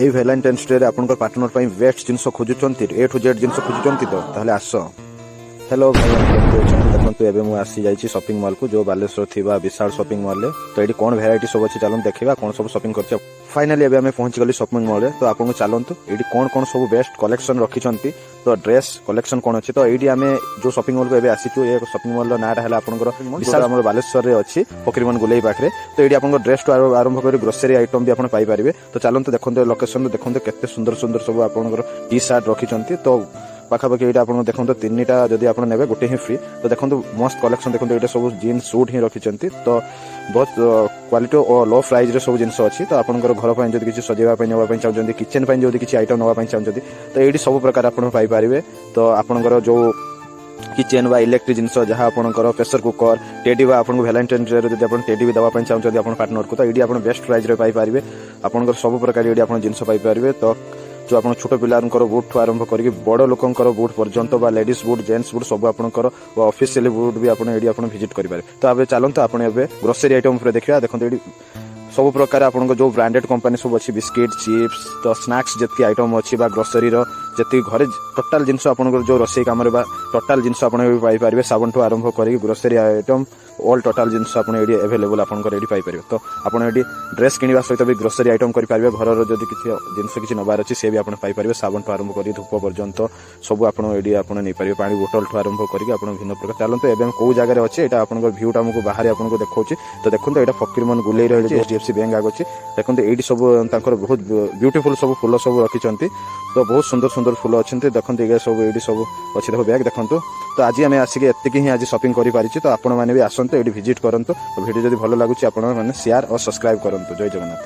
এই ভ্যালেন্টাইन्स डे रे आपनकर पार्टनर ପାଇଁ ବେଷ୍ଟ ଜିନିଷ ଖୋଜୁଛନ୍ତି A to Z ଜିନିଷ ଖୋଜୁଛନ୍ତି ତ ତାହେଲେ ଆସ। हेलो भाई देखो एवं मुझे आसी जाइए शॉपिंग मॉल को जो बालेश्वर थी विशाल शॉपिंग मॉल में तो ये कौन भेराइटी सब अच्छी चलते देखा कौन सब शॉपिंग कर फाइनाली एवं आम पहुंची गली शॉपिंग मॉल में तो आपको चलतु ये कौन कौन सब बेस्ट कलेक्शन रखिंट तो ड्रेस कलेक्शन कौन अच्छी तो ये आम जो शॉपिंग मॉल को एवं आसीचु ये शॉपिंग मॉल नाटा है विशाल आम बालेश्वर में अच्छी फकीरमोहन गुलेई पाखे तो ये आपको ड्रेस टू आरंभ कर ग्रोसरी आइटम भी आप पाइपर तो चलते देखते लोकेशन देखते केते सुंदर सुंदर सब आप टी सार्ट रखिंट तो पाखापाखि ये आपको देखो तीनटा जदि आप ने गोटे ही फ्री तो देखो मस्त कलेक्शन देखो ये सब जीन्स सूट ही रखिंट तो बहुत क्वालिटी और लो प्राइस रे सब जिनस अच्छी तो आपंकर घर पर जब किसी सजावाई नापी चाहते किचेन जो किसी आइटम नापी चाहते तो ये सब प्रकार आप पाइपर तो आपंकर जो किचेन व इलेक्ट्रिक जिनस जहाँ आपंकर प्रेसर कुकर टेडी वा आपको भैलेंटाइन डे जब आप टेडी भी दवाई चाहते आप पार्टनर को तो ये आप बेस्ट प्राइस रे पाइपर आपंकर सब प्रकार ये आप जिनस पाइपर तो जो आप छोट पिलांकर बूट ठू आरंभ करके बड़ लोकंकर बूट पर्यंत बा लेडीज बूट जेंट्स बूट सब आपंकर ऑफिशियल बूट भी आप विजिट करेंगे तो आप चलते आप ग्रोसरी आइटम देखा देखते ये सब प्रकार आप जो ब्रांडेड कंपनी सब अच्छी बिस्किट चिप्स तो स्नैक्स जी आइटम अच्छी ग्रोसरी जी घरे टोटाल जिनस आप जो रोसई कम टोटाल जिनस पाइपर साबुन ठू आरंभ करके ग्रोसरी आइटम ऑल टोटाल जिनस एवेलेबल आपंकर पाइपर तो आपड़ ये ड्रेस किणवा सहित भी ग्रोसरी आइटम करेंगे घर जब किसी जिनस किसी नबार अच्छी सी भी आप पाइपर साबुन ठू आरंभ कर धूप पर्यंत सब आपड़ी पारे पानी बोतल ठू आरंभ करके भिन्न प्रकार चलते एवं कौ जगह अच्छे यहाँ आप भ्यूटा आमको बाहर आपको देखा तो देखते यहाँ फकीरमोहन गुलेई रही HDFC बैंक आगे अच्छी देखते ये सब बहुत ब्यूटीफुल सब फूल सब रखिंट तो बहुत सुंदर सुंदर फूल अच्छे देखते ये सब ये सब अच्छी देखो बैग देखो तो आज आम आसिक एति ही आज शॉपिंग कर पारिछि तो आपण मैंने भी आसतु ये विजिट करूँ तो वीडियो जब भल लगुच आप शेयर और सब्सक्राइब करूँ जय जगन्नाथ।